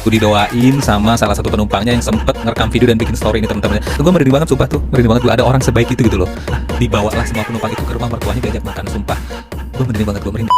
didoain sama salah satu penumpangnya yang sempet ngerekam video dan bikin story ini teman-teman. Gue merinding banget sumpah tuh, merinding banget. Gue ada orang sebaik itu gitu loh. Dibawalah semua penumpang itu ke rumah mertuanya diajak makan, sumpah. Gue merinding banget, gue merinding.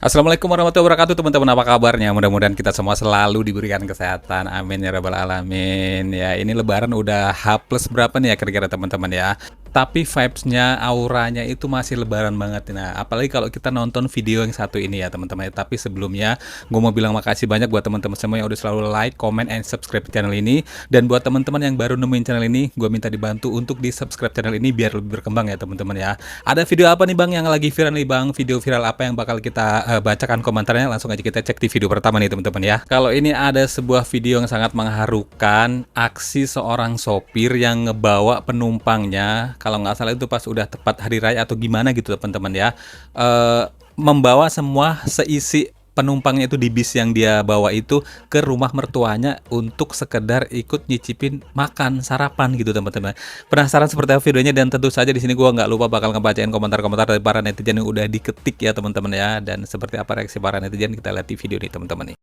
Assalamualaikum warahmatullahi wabarakatuh teman-teman, apa kabarnya? Mudah-mudahan kita semua selalu diberikan kesehatan, amin ya rabbal alamin. Ya, ini lebaran udah H plus berapa nih ya kira-kira teman-teman ya. Tapi vibes-nya, auranya itu masih lebaran banget. Nah, apalagi kalau kita nonton video yang satu ini ya teman-teman. Tapi sebelumnya, gue mau bilang makasih banyak buat teman-teman semua yang udah selalu like, comment, and subscribe channel ini. Dan buat teman-teman yang baru nemuin channel ini, gue minta dibantu untuk di-subscribe channel ini biar lebih berkembang ya teman-teman ya. Ada video apa nih bang yang lagi viral nih bang? Video viral apa yang bakal kita bacakan komentarnya? Langsung aja kita cek di video pertama nih teman-teman ya. Kalau ini ada sebuah video yang sangat mengharukan, aksi seorang sopir yang ngebawa penumpangnya, kalau nggak salah itu pas udah tepat hari raya atau gimana gitu teman-teman ya, membawa semua seisi penumpangnya itu di bis yang dia bawa itu ke rumah mertuanya untuk sekedar ikut nyicipin makan sarapan gitu teman-teman. Penasaran seperti apa videonya? Dan tentu saja di sini gua nggak lupa bakal ngebacain komentar-komentar dari para netizen yang udah diketik ya teman-teman ya. Dan seperti apa reaksi para netizen, kita lihat di video ini teman-teman nih.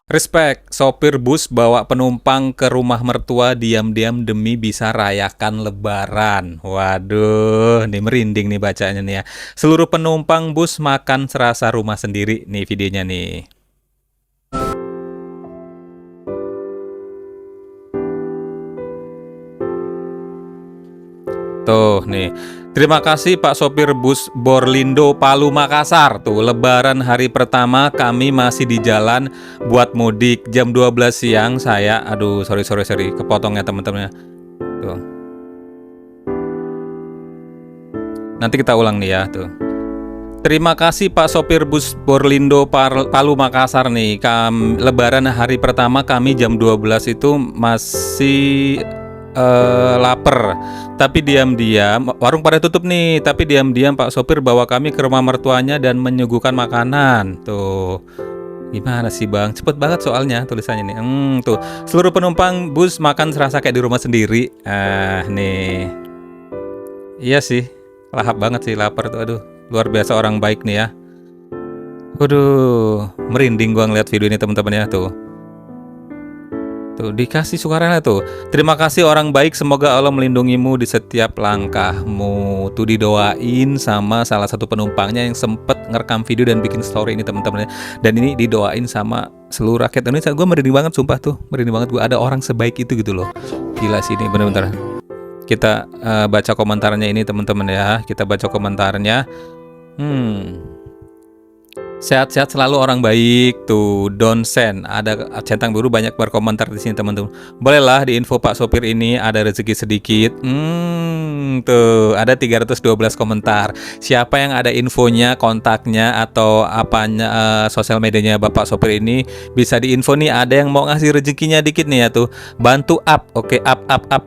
Respect, sopir bus bawa penumpang ke rumah mertua diam-diam demi bisa rayakan lebaran. Waduh, nih merinding nih bacanya nih ya. Seluruh penumpang bus makan serasa rumah sendiri nih videonya nih. Tuh nih. Terima kasih Pak sopir bus Borlindo Palu Makassar. Tuh, lebaran hari pertama kami masih di jalan buat mudik. Jam 12 siang saya, aduh sorry kepotong ya teman-teman. Tuh. Nanti kita ulang nih ya, tuh. Terima kasih Pak sopir bus Borlindo Palu Makassar nih. Lebaran hari pertama kami jam 12 itu masih lapar, tapi diam-diam warung pada tutup nih, tapi diam-diam Pak sopir bawa kami ke rumah mertuanya dan menyuguhkan makanan. Tuh, gimana sih bang? Cepet banget soalnya tulisannya nih. Tuh, seluruh penumpang bus makan serasa kayak di rumah sendiri. Nih, iya sih, lahap banget sih, lapar tuh. Aduh, luar biasa orang baik nih ya. Waduh, merinding gua ngeliat video ini teman-teman ya. Tuh, dikasih sukarela tuh. Terima kasih orang baik, semoga Allah melindungimu di setiap langkahmu. Tuh, didoain sama salah satu penumpangnya yang sempet ngerekam video dan bikin story ini teman-teman. Dan ini didoain sama seluruh rakyat Indonesia. Gue merinding banget sumpah tuh, merinding banget. Gue ada orang sebaik itu gitu loh. Gila sih ini bener-bener. Kita baca komentarnya ini teman-teman ya. Kita baca komentarnya. Sehat-sehat selalu orang baik. Tuh, Don Sen, ada centang biru banyak berkomentar di sini teman-teman. Bolehlah diinfo Pak sopir ini ada rezeki sedikit. Tuh, ada 312 komentar. Siapa yang ada infonya, kontaknya atau apanya, sosial medianya Bapak sopir ini bisa diinfo nih. Ada yang mau ngasih rezekinya dikit nih ya tuh. Bantu up. Oke, up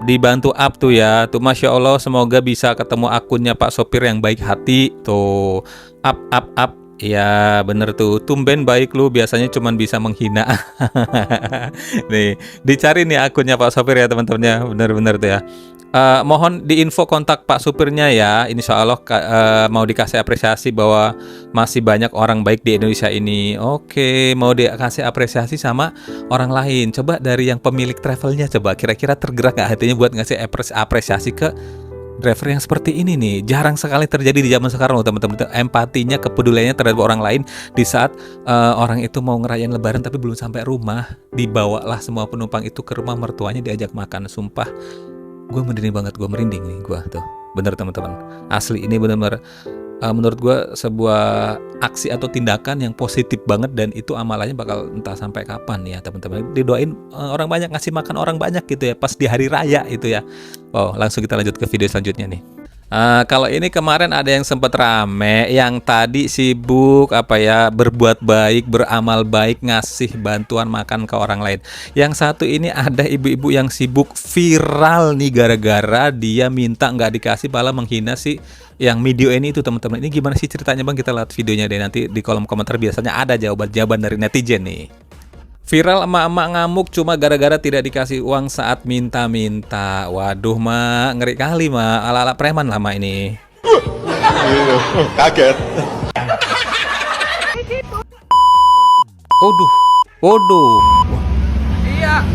dibantu up tuh ya. Tuh, Masya Allah, semoga bisa ketemu akunnya Pak sopir yang baik hati. Tuh, up. Ya bener tuh, tumben baik lu, biasanya cuman bisa menghina. Nih, dicari nih akunnya Pak sopir ya teman-teman ya, bener-bener tuh ya. Mohon diinfo kontak Pak supirnya ya. Insya Allah mau dikasih apresiasi bahwa masih banyak orang baik di Indonesia ini. Oke, mau dikasih apresiasi sama orang lain. Coba dari yang pemilik travelnya, coba kira-kira tergerak gak hatinya buat ngasih apresiasi ke driver yang seperti ini nih. Jarang sekali terjadi di zaman sekarang loh teman-teman. Empatinya, kepeduliannya terhadap orang lain di saat orang itu mau ngerayain lebaran tapi belum sampai rumah, dibawalah semua penumpang itu ke rumah mertuanya diajak makan. Sumpah, gue merinding banget, gue merinding nih gue tuh. Bener teman-teman, asli ini bener-bener menurut gue sebuah aksi atau tindakan yang positif banget, dan itu amalannya bakal entah sampai kapan ya teman-teman. Didoain orang banyak, ngasih makan orang banyak gitu ya pas di hari raya itu ya. Oh, langsung kita lanjut ke video selanjutnya nih. Kalau ini kemarin ada yang sempat rame, yang tadi sibuk berbuat baik, beramal baik, ngasih bantuan makan ke orang lain. Yang satu ini ada ibu-ibu yang sibuk viral nih gara-gara dia minta nggak dikasih, malah menghina si yang video ini itu teman-teman. Ini gimana sih ceritanya bang? Kita lihat videonya deh, nanti di kolom komentar biasanya ada jawaban-jawaban dari netizen nih. Viral emak-emak ngamuk cuma gara-gara tidak dikasih uang saat minta-minta. Waduh mak, ngeri kali mak, ala-ala preman lama ini. Kaget. Waduh, waduh. Iya.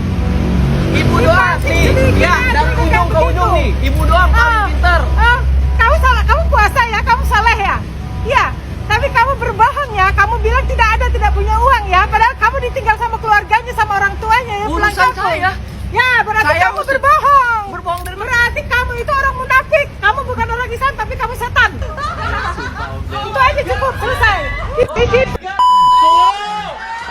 Ibu doang nih. Ya, dari ujung ke ujung nih. Ibu doang paling pintar. Kamu salah, kamu puasa ya, kamu saleh ya. Iya, tapi kamu berbohong ya. Kamu bilang tidak punya uang ya. Padahal kamu ditinggal sama keluarganya, sama orang tuanya ya. Pulang Urusan kampung. saya. Ya, berarti Saya kamu mesti- berbohong. Berbohong dari mana? Berarti kamu itu orang munafik. Kamu bukan orang Islam, tapi kamu setan. Itu aja cukup, selesai.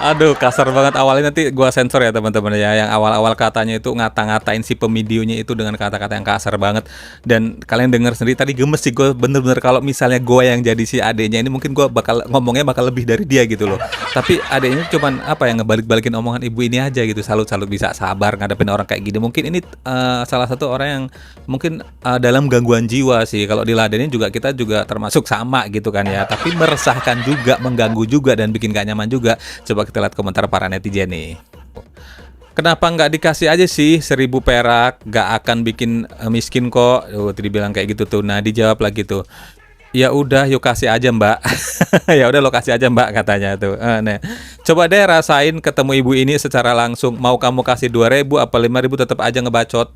Aduh, kasar banget awalnya, nanti gua sensor ya teman-teman ya. Yang awal-awal katanya itu ngata-ngatain si pemvideonya itu dengan kata-kata yang kasar banget. Dan kalian dengar sendiri tadi gemes sih gue, bener-bener kalau misalnya gue yang jadi si adeknya ini mungkin gue bakal ngomongnya bakal lebih dari dia gitu loh. Tapi adeknya cuman apa ya, ngebalik-balikin omongan ibu ini aja gitu. Salut-salut bisa sabar ngadepin orang kayak gini. Mungkin ini salah satu orang yang mungkin dalam gangguan jiwa sih. Kalau diladenin juga kita juga termasuk sama gitu kan ya. Tapi meresahkan juga, mengganggu juga, dan bikin gak nyaman juga. Coba kita lihat komentar para netizen nih. Kenapa nggak dikasih aja sih 1.000 perak, nggak akan bikin miskin kok. Tadi bilang kayak gitu tuh. Nah, dijawab lagi tuh, ya udah yuk kasih aja mbak. Ya udah lo kasih aja mbak, katanya tuh. Nah, coba deh rasain ketemu ibu ini secara langsung. Mau kamu kasih 2.000 apa 5.000 tetap aja ngebacot.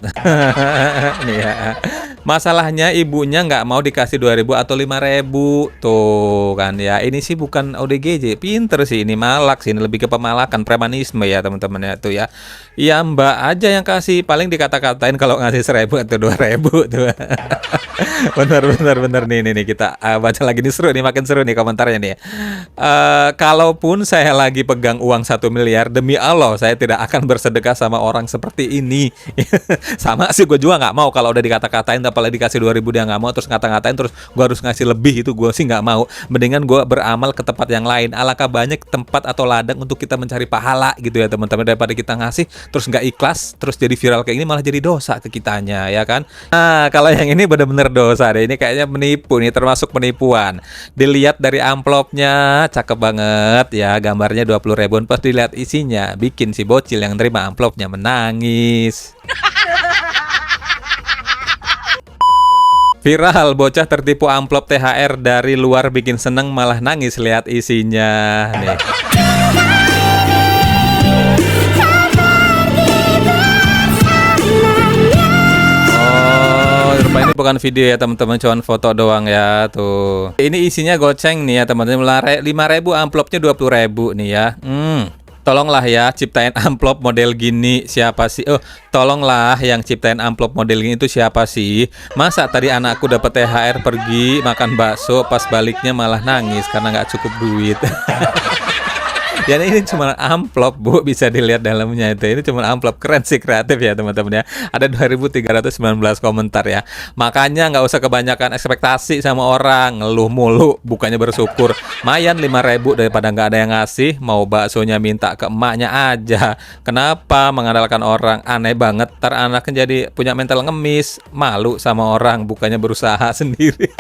Nih ya. Masalahnya ibunya nggak mau dikasih 2.000 atau 5.000 tuh kan ya. Ini sih bukan ODGJ, pinter sih ini, malak sih, ini lebih ke pemalakan, premanisme ya teman-teman ya tuh ya. Ya mbak aja yang kasih, paling dikata-katain kalau ngasih 1.000 atau 2.000 tuh. Bener nih kita baca lagi nih, seru nih, makin seru nih komentarnya nih. Kalaupun saya lagi pegang uang 1 miliar, demi Allah saya tidak akan bersedekah sama orang seperti ini. Sama sih, gue juga nggak mau kalau udah dikata-katain, apalagi dikasih 2.000 dia nggak mau, terus ngata-ngatain terus gue harus ngasih lebih, itu gue sih nggak mau. Mendingan gue beramal ke tempat yang lain. Alangkah banyak tempat atau ladang untuk kita mencari pahala gitu ya teman-teman, daripada kita ngasih terus nggak ikhlas, terus jadi viral kayak ini, malah jadi dosa ke kitanya ya kan. Nah, kalau yang ini bener-bener dosa deh, ini kayaknya menipu nih, termasuk penipuan. Dilihat dari amplopnya cakep banget ya, gambarnya 20.000, pas dilihat isinya bikin si bocil yang terima amplopnya menangis. Viral, bocah tertipu amplop THR dari luar bikin seneng malah nangis lihat isinya nih. Oh, rupanya ini bukan video ya teman-teman, cuman foto doang ya tuh. Ini isinya goceng nih ya teman-teman, 5.000 amplopnya 20.000 nih ya. Tolonglah ya ciptain amplop model gini siapa sih? Oh, tolonglah yang ciptain amplop model gini itu siapa sih? Masa tadi anakku dapat THR pergi makan bakso, pas baliknya malah nangis karena nggak cukup duit. Ya ini cuma amplop bu, bisa dilihat dalamnya itu. Ini cuma amplop, keren sih, kreatif ya teman-teman ya. Ada 2.319 komentar ya. Makanya nggak usah kebanyakan ekspektasi sama orang, ngeluh mulu, bukannya bersyukur. Mayan 5.000 daripada nggak ada yang ngasih. Mau baksonya minta ke emaknya aja. Kenapa mengandalkan orang? Aneh banget. Ntar anaknya jadi punya mental ngemis, malu sama orang, bukannya berusaha sendiri.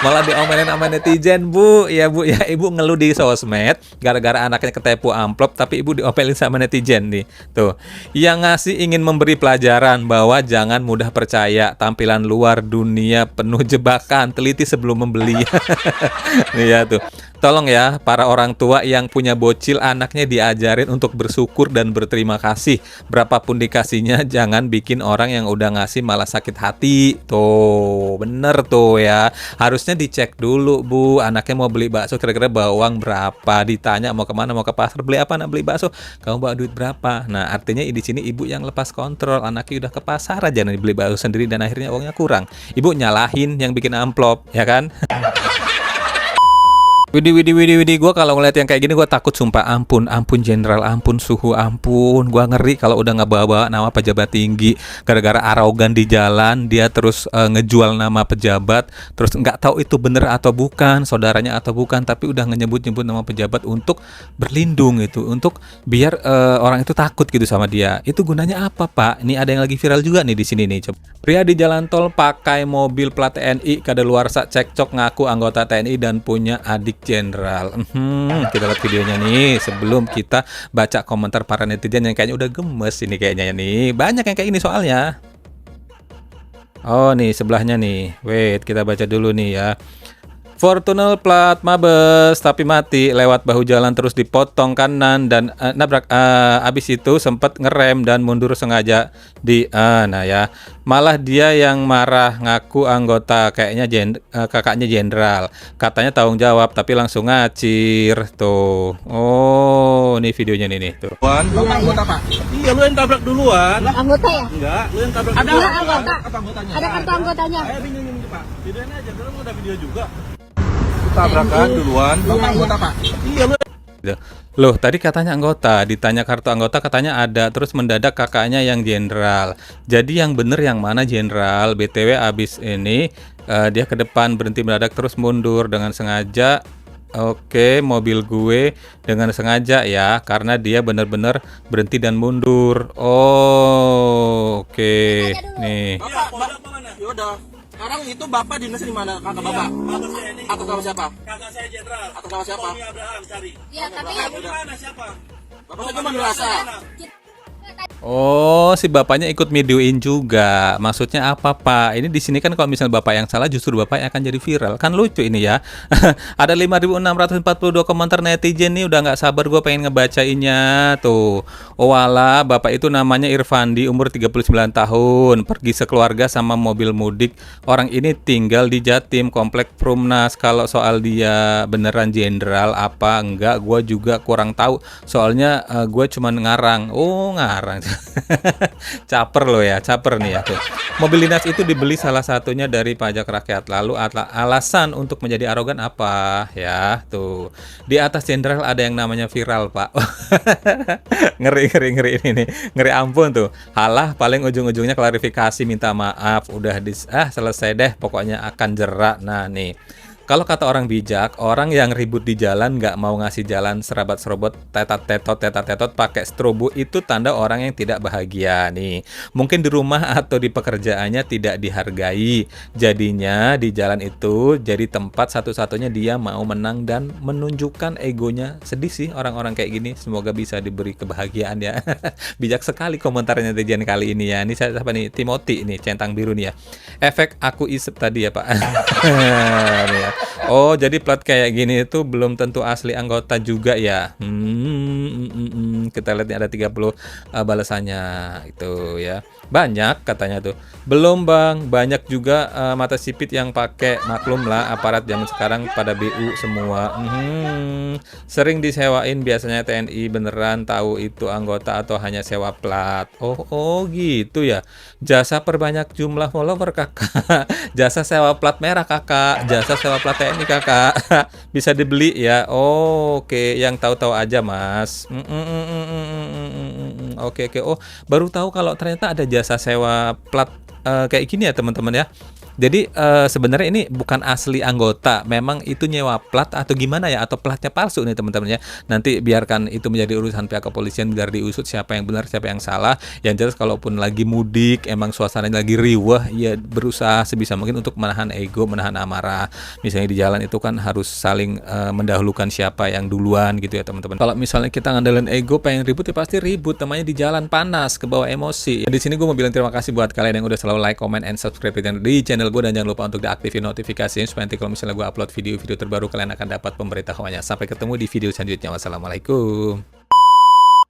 Malah diomelin sama netizen bu. Ya bu ya, ibu ngeluh di sosmed gara-gara anaknya ketipu amplop, tapi ibu diomelin sama netizen nih. Tuh, yang ngasih ingin memberi pelajaran bahwa jangan mudah percaya, tampilan luar dunia penuh jebakan, teliti sebelum membeli. Nih ya tuh. Tolong ya para orang tua yang punya bocil, anaknya diajarin untuk bersyukur dan berterima kasih. Berapapun dikasihnya, jangan bikin orang yang udah ngasih malah sakit hati. Tuh, bener tuh ya. Harusnya dicek dulu bu, anaknya mau beli bakso kira-kira bawa uang berapa. Ditanya mau kemana, mau ke pasar, beli apa? Nak beli bakso. Kamu bawa duit berapa? Nah artinya di sini ibu yang lepas kontrol, anaknya udah ke pasar aja nih beli bakso sendiri dan akhirnya uangnya kurang. Ibu nyalahin yang bikin amplop, ya kan? Widih, gue kalau ngeliat yang kayak gini gue takut sumpah, ampun jenderal, ampun suhu, ampun, gue ngeri kalau udah ngebawa nama pejabat tinggi, gara-gara arogan di jalan, dia terus ngejual nama pejabat, terus nggak tahu itu bener atau bukan, saudaranya atau bukan, tapi udah nyebut nama pejabat untuk berlindung itu, untuk biar orang itu takut gitu sama dia. Itu gunanya apa pak? Ini ada yang lagi viral juga nih di sini nih, coba. Pria di jalan tol pakai mobil plat TNI kadaluarsa cekcok ngaku anggota TNI dan punya adik jenderal. Kita lihat videonya nih sebelum kita baca komentar para netizen yang kayaknya udah gemes ini kayaknya nih. Banyak yang kayak ini soalnya. Oh nih sebelahnya nih. Wait, kita baca dulu nih ya. Fortuner plat Mabes tapi mati lewat bahu jalan terus dipotong kanan dan nabrak. Abis itu sempat ngerem dan mundur sengaja nah ya. Malah dia yang marah ngaku anggota kayaknya kakaknya jenderal. Katanya tanggung jawab tapi langsung ngacir tuh. Oh, ini videonya nih tuh. Lo anggota Pak? Iya, lu yang tabrak duluan. Anggota ya? Enggak, lu yang tabrak Ada duluan. anggota. Apa anggotanya? Ada kartu anggotanya. Ayo bingung Pak. Videoin aja, karena lu ada video juga. Tabrakan duluan. Lo anggota Pak? Iya, lu. Loh, tadi katanya anggota, ditanya kartu anggota katanya ada, terus mendadak kakaknya yang jenderal. Jadi yang bener yang mana jenderal? BTW abis ini dia ke depan berhenti mendadak terus mundur dengan sengaja. Oke, mobil gue dengan sengaja ya, karena dia bener-bener berhenti dan mundur. Oh, oke. Nih. Bapak mana? Yaudah. Sekarang itu Bapak dinasnya di mana? Kakak Bapak? Atau sama siapa? Kakak saya jenderal. Atau sama siapa? Tommy Abraham cari. Iya, tapi Mana siapa? Bapak cuma merasa. Oh, si bapaknya ikut videoin juga. Maksudnya apa, Pak? Ini di sini kan kalau misalnya bapak yang salah justru bapak yang akan jadi viral. Kan lucu ini ya. Ada 5.642 komentar netizen nih, udah nggak sabar gue pengen ngebacainnya tuh. Oh wala, bapak itu namanya Irfandi, umur 39 tahun, pergi sekeluarga sama mobil mudik. Orang ini tinggal di Jatim, komplek Prumnas. Kalau soal dia beneran jenderal apa enggak, gue juga kurang tahu. Soalnya gue cuman ngarang. Oh, ngarang. Caper lo ya, caper nih ya tuh. Mobil dinas itu dibeli salah satunya dari pajak rakyat. Lalu alasan untuk menjadi arogan apa ya tuh. Di atas jenderal ada yang namanya viral, Pak. Ngeri ini nih. Ngeri ampun tuh. Halah, paling ujung-ujungnya klarifikasi minta maaf. Udah selesai deh, pokoknya akan jerak. Nah nih, kalau kata orang bijak, orang yang ribut di jalan nggak mau ngasih jalan serabat-serobot, tetot pakai strobo itu tanda orang yang tidak bahagia nih. Mungkin di rumah atau di pekerjaannya tidak dihargai. Jadinya di jalan itu jadi tempat satu-satunya dia mau menang dan menunjukkan egonya. Sedih sih orang-orang kayak gini. Semoga bisa diberi kebahagiaan ya. Bijak sekali komentarnya netizen kali ini ya. Ini siapa nih? Timothy ini, centang biru nih ya. Efek aku isep tadi ya, Pak. Nih ya. Oh, jadi plat kayak gini itu belum tentu asli anggota juga ya. Kita lihat nih ada 30 balasannya itu ya. Banyak katanya tuh. Belum Bang, banyak juga mata sipit yang pakai. Maklum lah aparat zaman sekarang pada BU semua. Sering disewain biasanya TNI, beneran tahu itu anggota atau hanya sewa plat. Oh gitu ya. Jasa perbanyak jumlah follower Kakak. Jasa sewa plat merah Kakak. Jasa sewa plat TNI Kakak. Bisa dibeli ya. Oke, yang tahu-tahu aja Mas. Oke. Oh, baru tahu kalau ternyata ada jasa sewa plat kayak gini ya teman-teman ya. Jadi sebenarnya ini bukan asli anggota, memang itu nyewa plat atau gimana ya, atau platnya palsu nih teman-teman ya. Nanti biarkan itu menjadi urusan pihak kepolisian biar diusut siapa yang benar, siapa yang salah. Yang jelas kalaupun lagi mudik, emang suasananya lagi riwah, ya berusaha sebisa mungkin untuk menahan ego, menahan amarah. Misalnya di jalan itu kan harus saling mendahulukan siapa yang duluan gitu ya teman-teman. Kalau misalnya kita ngandelin ego, pengen ribut ya pasti ribut, namanya di jalan panas, ke bawah emosi. Di sini gue mau bilang terima kasih buat kalian yang udah selalu like, comment, and subscribe di channel gue, dan jangan lupa untuk diaktifin notifikasinya supaya nanti kalau misalnya gue upload video-video terbaru kalian akan dapat pemberitahuannya. Sampai ketemu di video selanjutnya. Wassalamualaikum.